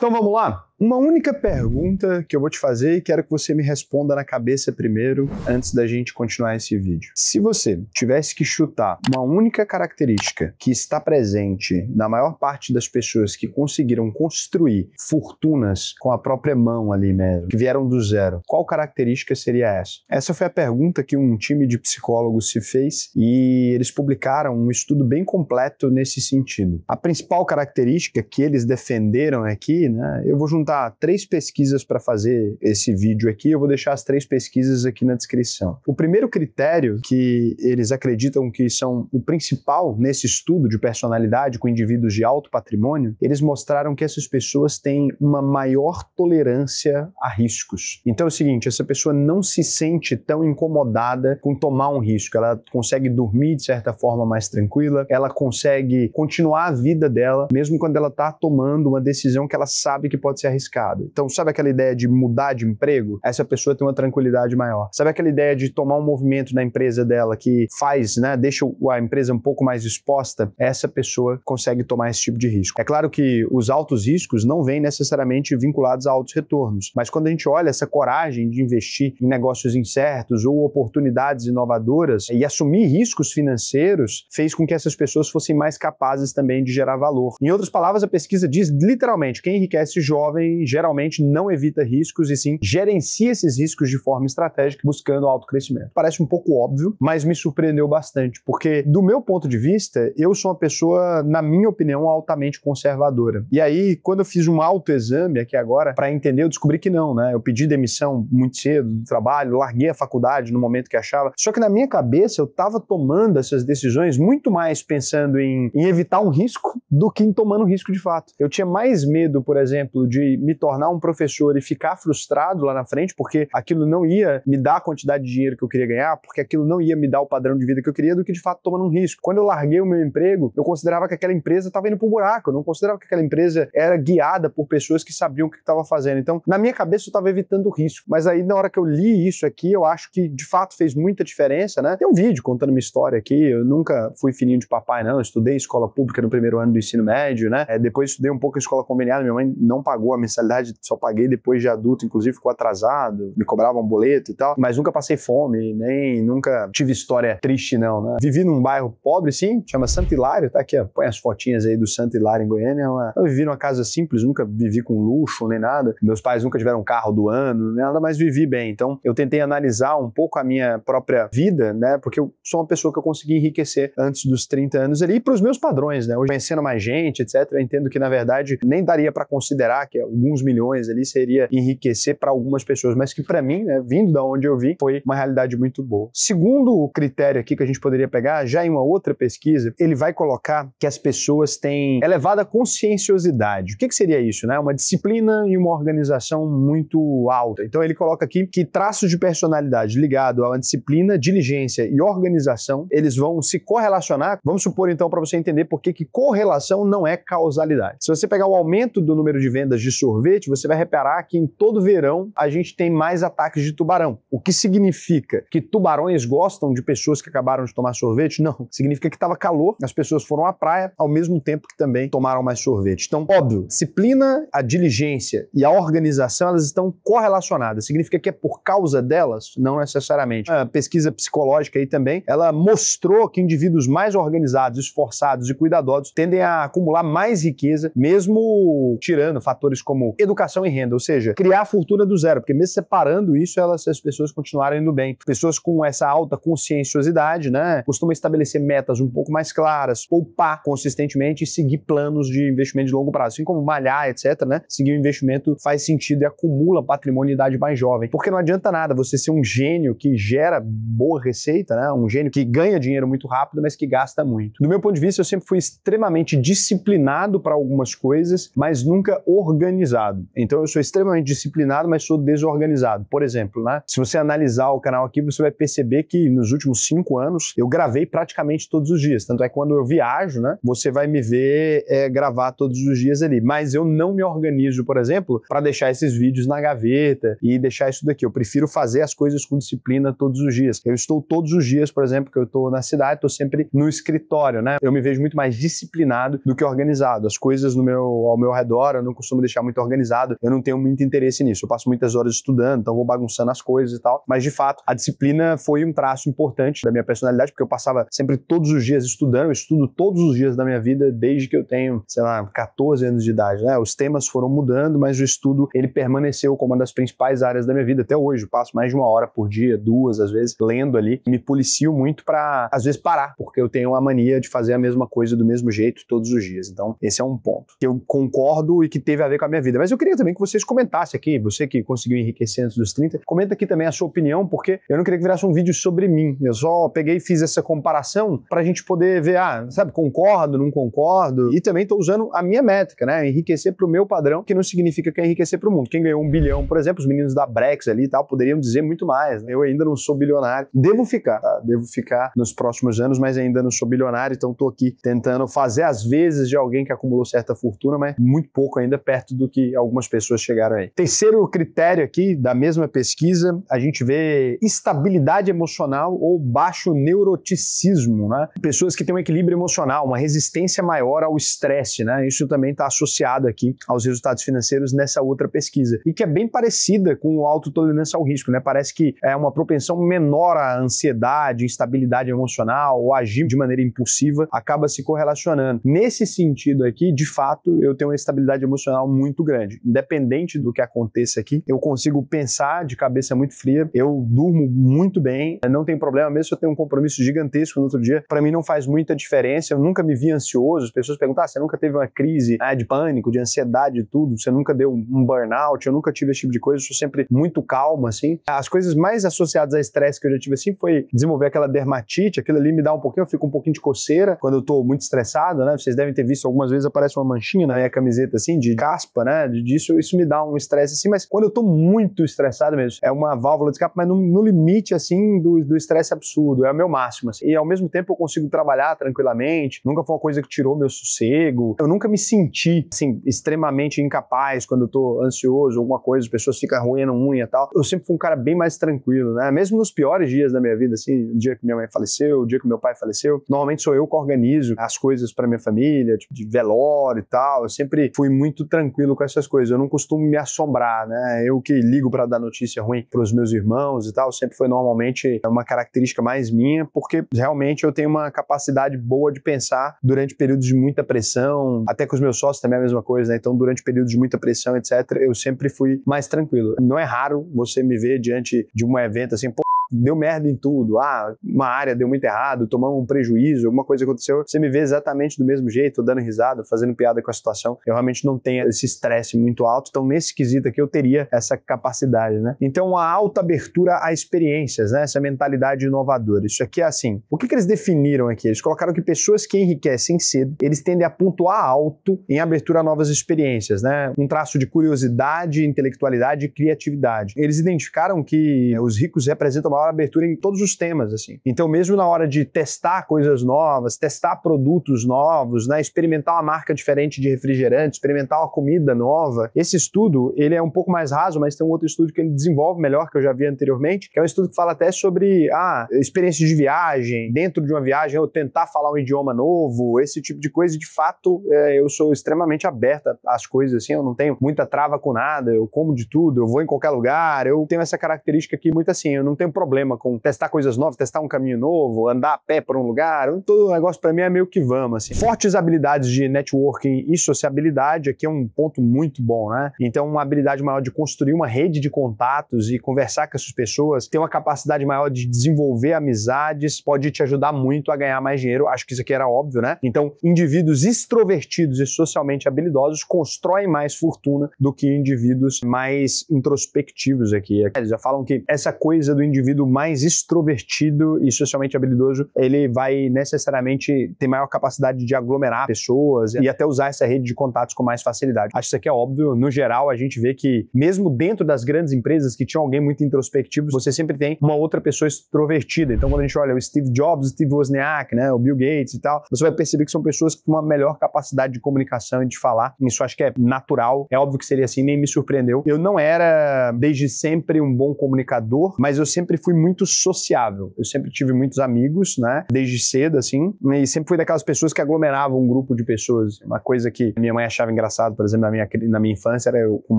Então vamos lá? Uma única pergunta que eu vou te fazer e quero que você me responda na cabeça primeiro, antes da gente continuar esse vídeo. Se você tivesse que chutar uma única característica que está presente na maior parte das pessoas que conseguiram construir fortunas com a própria mão ali mesmo, que vieram do zero, qual característica seria essa? Essa foi a pergunta que um time de psicólogos se fez e eles publicaram um estudo bem completo nesse sentido. A principal característica que eles defenderam aqui, né, eu vou juntar 3 pesquisas para fazer esse vídeo aqui, eu vou deixar as 3 pesquisas aqui na descrição. O primeiro critério que eles acreditam que são o principal nesse estudo de personalidade com indivíduos de alto patrimônio, eles mostraram que essas pessoas têm uma maior tolerância a riscos. Então é o seguinte, essa pessoa não se sente tão incomodada com tomar um risco, ela consegue dormir de certa forma mais tranquila, ela consegue continuar a vida dela, mesmo quando ela está tomando uma decisão que ela sabe que pode ser arriscada. Então, sabe aquela ideia de mudar de emprego? Essa pessoa tem uma tranquilidade maior. Sabe aquela ideia de tomar um movimento na empresa dela que faz, né, deixa a empresa um pouco mais exposta? Essa pessoa consegue tomar esse tipo de risco. É claro que os altos riscos não vêm necessariamente vinculados a altos retornos, mas quando a gente olha essa coragem de investir em negócios incertos ou oportunidades inovadoras e assumir riscos financeiros, fez com que essas pessoas fossem mais capazes também de gerar valor. Em outras palavras, a pesquisa diz literalmente, quem enriquece jovem geralmente não evita riscos e sim gerencia esses riscos de forma estratégica buscando autocrescimento. Parece um pouco óbvio, mas me surpreendeu bastante, porque do meu ponto de vista, eu sou uma pessoa, na minha opinião, altamente conservadora. E aí, quando eu fiz um autoexame aqui agora, para entender, eu descobri que não, né? Eu pedi demissão muito cedo do trabalho, larguei a faculdade no momento que achava. Só que na minha cabeça, eu estava tomando essas decisões muito mais pensando em evitar um risco do que em tomando risco de fato. Eu tinha mais medo, por exemplo, de me tornar um professor e ficar frustrado lá na frente, porque aquilo não ia me dar a quantidade de dinheiro que eu queria ganhar, porque aquilo não ia me dar o padrão de vida que eu queria, do que de fato tomando um risco. Quando eu larguei o meu emprego, eu considerava que aquela empresa estava indo pro buraco, eu não considerava que aquela empresa era guiada por pessoas que sabiam o que estava fazendo. Então, na minha cabeça, eu estava evitando o risco. Mas aí, na hora que eu li isso aqui, eu acho que de fato fez muita diferença, né? Tem um vídeo contando minha história aqui, eu nunca fui filhinho de papai, não, eu estudei escola pública no primeiro ano do ensino médio, né? Depois estudei um pouco em escola conveniada, minha mãe não pagou a mensalidade, só paguei depois de adulto, inclusive ficou atrasado, me cobrava um boleto e tal, mas nunca passei fome, nem nunca tive história triste não, né? Vivi num bairro pobre, sim, chama Santo Hilário, tá aqui, ó, põe as fotinhas aí do Santo Hilário em Goiânia, eu vivi numa casa simples, nunca vivi com luxo nem nada, meus pais nunca tiveram um carro do ano, nem nada, mas vivi bem, então eu tentei analisar um pouco a minha própria vida, né, porque eu sou uma pessoa que eu consegui enriquecer antes dos 30 anos ali, para os meus padrões, né, hoje conhecendo mais gente, etc, eu entendo que na verdade nem daria para considerar que alguns milhões ali seria enriquecer para algumas pessoas, mas que para mim, né, vindo da onde eu vim, foi uma realidade muito boa. Segundo critério aqui que a gente poderia pegar, já em uma outra pesquisa, ele vai colocar que as pessoas têm elevada conscienciosidade. O que seria isso, né? Uma disciplina e uma organização muito alta. Então ele coloca aqui que traços de personalidade ligado a uma disciplina, diligência e organização, eles vão se correlacionar. Vamos supor então para você entender por que correlação não é causalidade. Se você pegar o aumento do número de vendas de sorvete, você vai reparar que em todo verão a gente tem mais ataques de tubarão. O que significa que tubarões gostam de pessoas que acabaram de tomar sorvete? Não. Significa que estava calor, as pessoas foram à praia ao mesmo tempo que também tomaram mais sorvete. Então, óbvio, disciplina, a diligência e a organização, elas estão correlacionadas. Significa que é por causa delas? Não necessariamente. A pesquisa psicológica aí também, ela mostrou que indivíduos mais organizados, esforçados e cuidadosos tendem a acumular mais riqueza, mesmo tirando fatores como educação e renda, ou seja, criar a fortuna do zero, porque mesmo separando isso, as pessoas continuaram indo bem. Pessoas com essa alta conscienciosidade, né, costumam estabelecer metas um pouco mais claras, poupar consistentemente e seguir planos de investimento de longo prazo, assim como malhar, etc, né, seguir o investimento faz sentido e acumula patrimônio em idade mais jovem, porque não adianta nada você ser um gênio que gera boa receita, né, um gênio que ganha dinheiro muito rápido, mas que gasta muito. Do meu ponto de vista, eu sempre fui extremamente disciplinado para algumas coisas, mas nunca organizado. Então eu sou extremamente disciplinado, mas sou desorganizado. Por exemplo, né, se você analisar o canal aqui, você vai perceber que nos últimos 5 anos eu gravei praticamente todos os dias. Tanto é que quando eu viajo, né, você vai me ver gravar todos os dias ali. Mas eu não me organizo, por exemplo, para deixar esses vídeos na gaveta e deixar isso daqui. Eu prefiro fazer as coisas com disciplina todos os dias. Eu estou todos os dias, por exemplo, que eu estou na cidade, estou sempre no escritório, né? Eu me vejo muito mais disciplinado do que organizado. As coisas ao meu redor, eu não costumo deixar muito organizado, eu não tenho muito interesse nisso. Eu passo muitas horas estudando, então vou bagunçando as coisas e tal. Mas, de fato, a disciplina foi um traço importante da minha personalidade, porque eu passava sempre todos os dias estudando. Eu estudo todos os dias da minha vida desde que eu tenho, sei lá, 14 anos de idade, né? Os temas foram mudando, mas o estudo, ele permaneceu como uma das principais áreas da minha vida até hoje. Eu passo mais de 1 hora por dia, 2, às vezes, lendo ali. Me policio muito pra, às vezes, parar, porque eu tenho a mania de fazer a mesma coisa do mesmo jeito todos os dias. Então, esse é um ponto que eu concordo e que teve a ver com a minha vida. Mas eu queria também que vocês comentassem aqui, você que conseguiu enriquecer antes dos 30, comenta aqui também a sua opinião, porque eu não queria que virasse um vídeo sobre mim. Eu só peguei e fiz essa comparação pra gente poder ver, sabe, concordo, não concordo. E também tô usando a minha métrica, né? Enriquecer pro meu padrão, que não significa que é enriquecer pro mundo. Quem ganhou 1 bilhão, por exemplo, os meninos da Brex ali e tal, poderiam dizer muito mais, né? Eu ainda não sou bilionário. Devo ficar, tá? Devo ficar nos próximos anos, mas ainda não sou bilionário, então tô aqui tentando fazer as vezes de alguém que acumulou certa fortuna, mas muito pouco ainda perto do que algumas pessoas chegaram aí. Terceiro critério aqui da mesma pesquisa, a gente vê estabilidade emocional ou baixo neuroticismo, né? Pessoas que têm um equilíbrio emocional, uma resistência maior ao estresse, né? Isso também está associado aqui aos resultados financeiros nessa outra pesquisa, e que é bem parecida com a autotolerância ao risco, né? Parece que é uma propensão menor à ansiedade, instabilidade emocional ou agir de maneira impulsiva, acaba se correlacionando. Nesse sentido aqui, de fato, eu tenho uma estabilidade emocional muito grande. Independente do que aconteça aqui, eu consigo pensar de cabeça muito fria, eu durmo muito bem, não tem problema, mesmo se eu tenho um compromisso gigantesco no outro dia, para mim não faz muita diferença, eu nunca me vi ansioso. As pessoas perguntam, você nunca teve uma crise de pânico, de ansiedade e tudo, você nunca deu um burnout, eu nunca tive esse tipo de coisa, eu sou sempre muito calmo, assim. As coisas mais associadas a estresse que eu já tive, assim, foi desenvolver aquela dermatite, aquilo ali me dá um pouquinho, eu fico um pouquinho de coceira quando eu tô muito estressado, né? Vocês devem ter visto algumas vezes, aparece uma manchinha na minha camiseta, assim, de caspa, né? Disso, isso me dá um estresse, assim, mas quando eu tô muito estressado mesmo, é uma válvula de escape, mas no limite, assim, do estresse absurdo, é o meu máximo, assim. E ao mesmo tempo eu consigo trabalhar tranquilamente, nunca foi uma coisa que tirou meu sossego, eu nunca me senti, assim, extremamente incapaz quando eu tô ansioso, alguma coisa, as pessoas ficam roendo unha e tal. Eu sempre fui um cara bem mais tranquilo, né? Mesmo nos piores dias da minha vida, assim, o dia que minha mãe faleceu, o dia que meu pai faleceu, normalmente sou eu que organizo as coisas pra minha família, tipo, de velório e tal. Eu sempre fui muito tranquilo com essas coisas, eu não costumo me assombrar, né? Eu que ligo pra dar notícia ruim pros meus irmãos e tal, sempre foi normalmente uma característica mais minha, porque realmente eu tenho uma capacidade boa de pensar durante períodos de muita pressão, até com os meus sócios também é a mesma coisa, né? Então, durante períodos de muita pressão, etc., eu sempre fui mais tranquilo. Não é raro você me ver diante de um evento assim, pô, deu merda em tudo, uma área deu muito errado, tomamos um prejuízo, alguma coisa aconteceu, você me vê exatamente do mesmo jeito, dando risada, fazendo piada com a situação. Eu realmente não tenho esse estresse muito alto, então nesse quesito aqui eu teria essa capacidade, né? Então a alta abertura a experiências, né? Essa mentalidade inovadora. Isso aqui é assim, o que eles definiram aqui? Eles colocaram que pessoas que enriquecem cedo, eles tendem a pontuar alto em abertura a novas experiências, né? Um traço de curiosidade, intelectualidade e criatividade. Eles identificaram que os ricos representam maior abertura em todos os temas, assim. Então, mesmo na hora de testar coisas novas, testar produtos novos, né, experimentar uma marca diferente de refrigerante, experimentar uma comida nova, esse estudo, ele é um pouco mais raso, mas tem um outro estudo que ele desenvolve melhor, que eu já vi anteriormente, que é um estudo que fala até sobre experiências de viagem, dentro de uma viagem, eu tentar falar um idioma novo, esse tipo de coisa. De fato, eu sou extremamente aberta às coisas, assim, eu não tenho muita trava com nada, eu como de tudo, eu vou em qualquer lugar, eu tenho essa característica aqui muito assim, eu não tenho problema com testar coisas novas, testar um caminho novo, andar a pé por um lugar, todo o negócio pra mim é meio que vamos, assim. Fortes habilidades de networking e sociabilidade, aqui é um ponto muito bom, né? Então, uma habilidade maior de construir uma rede de contatos e conversar com essas pessoas, ter uma capacidade maior de desenvolver amizades, pode te ajudar muito a ganhar mais dinheiro, acho que isso aqui era óbvio, né? Então, indivíduos extrovertidos e socialmente habilidosos constroem mais fortuna do que indivíduos mais introspectivos aqui. Eles já falam que essa coisa do indivíduo mais extrovertido e socialmente habilidoso, ele vai necessariamente ter maior capacidade de aglomerar pessoas e até usar essa rede de contatos com mais facilidade. Acho que isso aqui é óbvio. No geral, a gente vê que mesmo dentro das grandes empresas que tinham alguém muito introspectivo, você sempre tem uma outra pessoa extrovertida. Então, quando a gente olha o Steve Jobs, o Steve Wozniak, né, o Bill Gates e tal, você vai perceber que são pessoas que têm uma melhor capacidade de comunicação e de falar. Isso acho que é natural. É óbvio que seria assim, nem me surpreendeu. Eu não era, desde sempre, um bom comunicador, mas eu sempre fui muito sociável. Eu sempre tive muitos amigos, né? Desde cedo, assim. E sempre fui daquelas pessoas que aglomeravam um grupo de pessoas. Uma coisa que minha mãe achava engraçado, por exemplo, na minha infância, era eu com um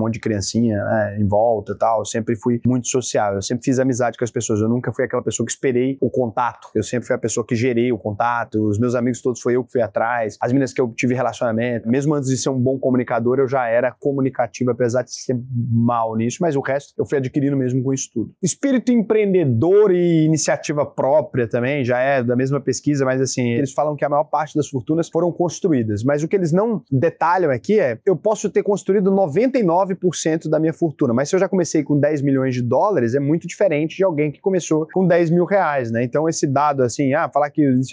monte de criancinha, né, em volta e tal. Eu sempre fui muito sociável. Eu sempre fiz amizade com as pessoas. Eu nunca fui aquela pessoa que esperei o contato. Eu sempre fui a pessoa que gerei o contato. Os meus amigos todos foi eu que fui atrás. As meninas que eu tive relacionamento, mesmo antes de ser um bom comunicador, eu já era comunicativo, apesar de ser mal nisso, mas o resto eu fui adquirindo mesmo com isso tudo. Espírito empreendedor e iniciativa própria também, já é da mesma pesquisa, mas assim, eles falam que a maior parte das fortunas foram construídas, mas o que eles não detalham aqui é, eu posso ter construído 99% da minha fortuna, mas se eu já comecei com 10 milhões de dólares, é muito diferente de alguém que começou com 10 mil reais, né? Então esse dado assim, falar que os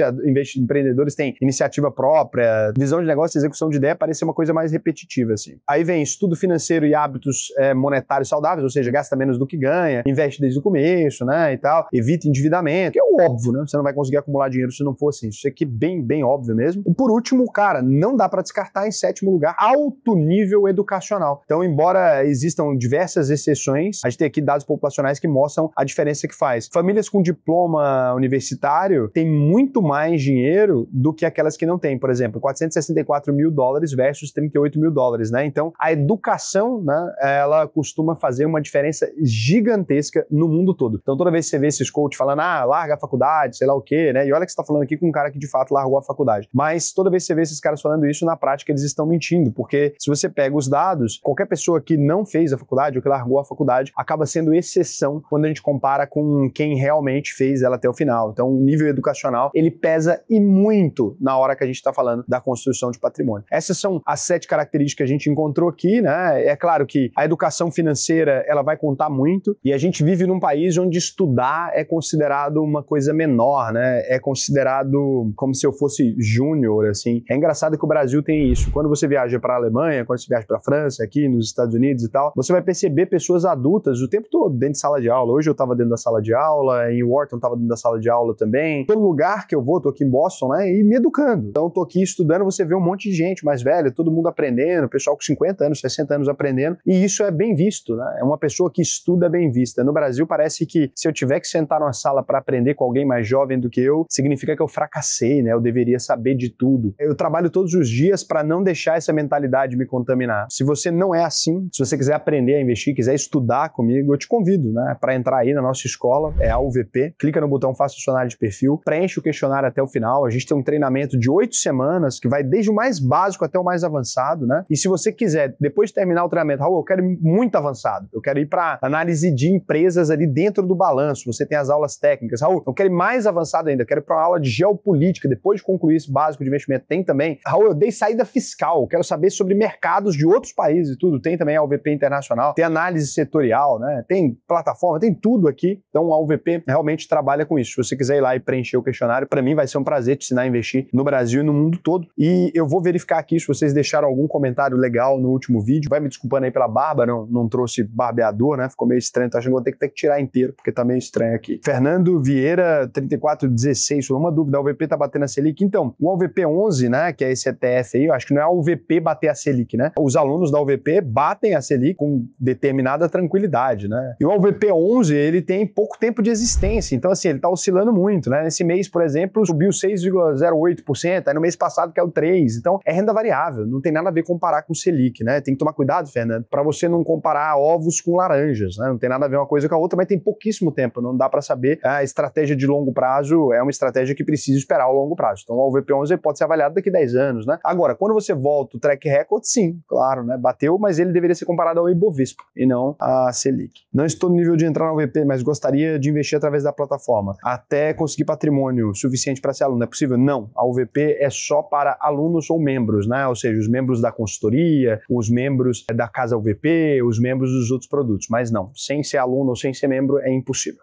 empreendedores têm iniciativa própria, visão de negócio, execução de ideia, parece ser uma coisa mais repetitiva, assim. Aí vem estudo financeiro e hábitos monetários saudáveis, ou seja, gasta menos do que ganha, investe desde o começo, né, e tal, evita endividamento, que é o óbvio, né? Você não vai conseguir acumular dinheiro se não for assim. Isso aqui é bem óbvio mesmo. E por último, cara, não dá para descartar em sétimo lugar, alto nível educacional. Então, embora existam diversas exceções, a gente tem aqui dados populacionais que mostram a diferença que faz. Famílias com diploma universitário têm muito mais dinheiro do que aquelas que não têm. Por exemplo, 464 mil dólares versus 38 mil dólares, né? Então, a educação, né, ela costuma fazer uma diferença gigantesca no mundo todo. Então, toda vez que você vê esses coaches falando, larga a faculdade, sei lá o quê, né? E olha que você tá falando aqui com um cara que de fato largou a faculdade. Mas toda vez que você vê esses caras falando isso, na prática eles estão mentindo, porque se você pega os dados, qualquer pessoa que não fez a faculdade ou que largou a faculdade acaba sendo exceção quando a gente compara com quem realmente fez ela até o final. Então, o nível educacional, ele pesa e muito na hora que a gente está falando da construção de patrimônio. Essas são as 7 características que a gente encontrou aqui, né? É claro que a educação financeira, ela vai contar muito, e a gente vive num país onde estudar é considerado uma coisa menor, né? É considerado como se eu fosse júnior, assim. É engraçado que o Brasil tem isso. Quando você viaja para a Alemanha, quando você viaja para a França, aqui nos Estados Unidos e tal, você vai perceber pessoas adultas o tempo todo dentro de sala de aula. Hoje eu estava dentro da sala de aula, em Wharton estava dentro da sala de aula também. Todo lugar que eu vou, tô aqui em Boston, né? E me educando. Então, tô aqui estudando, você vê um monte de gente mais velha, todo mundo aprendendo, pessoal com 50 anos, 60 anos aprendendo, e isso é bem visto, né? É uma pessoa que estuda bem vista. No Brasil, parece que se eu tiver que sentar numa sala para aprender com alguém mais jovem do que eu, significa que eu fracassei, né? Eu deveria saber de tudo. Eu trabalho todos os dias para não deixar essa mentalidade me contaminar. Se você não é assim, se você quiser aprender a investir, quiser estudar comigo, eu te convido, né? Para entrar aí na nossa escola, é a UVP, clica no botão Faça sua análise de perfil, preenche o questionário até o final. A gente tem um treinamento de 8 semanas, que vai desde o mais básico até o mais avançado, né? E se você quiser, depois de terminar o treinamento, Raul, eu quero ir muito avançado, eu quero ir para análise de empresas ali dentro do balanço, você tem as aulas técnicas. Raul, eu quero ir mais avançado ainda, eu quero ir para uma aula de geopolítica, depois de concluir esse básico de investimento, tem também. Raul, eu dei saída fiscal, eu quero saber sobre mercados de outros países e tudo, tem também a UVP Internacional, tem análise setorial, né? Tem plataforma, tem tudo aqui, então a UVP realmente trabalha com isso. Se você quiser ir lá e preencher o questionário, para mim vai ser um prazer te ensinar a investir no Brasil e no mundo todo. E eu vou verificar aqui se vocês deixaram algum comentário legal no último vídeo. Vai me desculpando aí pela barba, não trouxe barbeador, né? Ficou meio estranho, tô achando que vou ter que tirar inteiro, porque tá meio estranho aqui. Fernando Vieira, 3416, uma dúvida, a UVP tá batendo a Selic? Então, o UVP 11, né, que é esse ETF aí, eu acho que não é a UVP bater a Selic, né? Os alunos da UVP batem a Selic com determinada tranquilidade, né? E o UVP 11, ele tem pouco tempo de existência, então assim, ele tá oscilando muito, né? Nesse mês, por exemplo, subiu 6,08%, aí no mês passado caiu 3%, então é renda variável, não tem nada a ver comparar com o Selic, né? Tem que tomar cuidado, Fernando, para você não comparar ovos com laranjas, né? Não tem nada a ver uma coisa com a outra, mas tem pouquíssimo tempo, não dá para saber. A estratégia de longo prazo é uma estratégia que precisa esperar ao longo prazo. Então, o UVP11 pode ser avaliado daqui a 10 anos, né? Agora, quando você volta o track record, sim, claro, né? Bateu, mas ele deveria ser comparado ao Ibovespa e não à Selic. Não estou no nível de entrar na UVP, mas gostaria de investir através da plataforma. Até conseguir patrimônio suficiente para ser aluno. É possível? Não. A UVP é só para alunos ou membros, né? Ou seja, os membros da consultoria, os membros da casa UVP, os membros dos outros produtos. Mas não, sem ser aluno ou sem ser membro é impossível.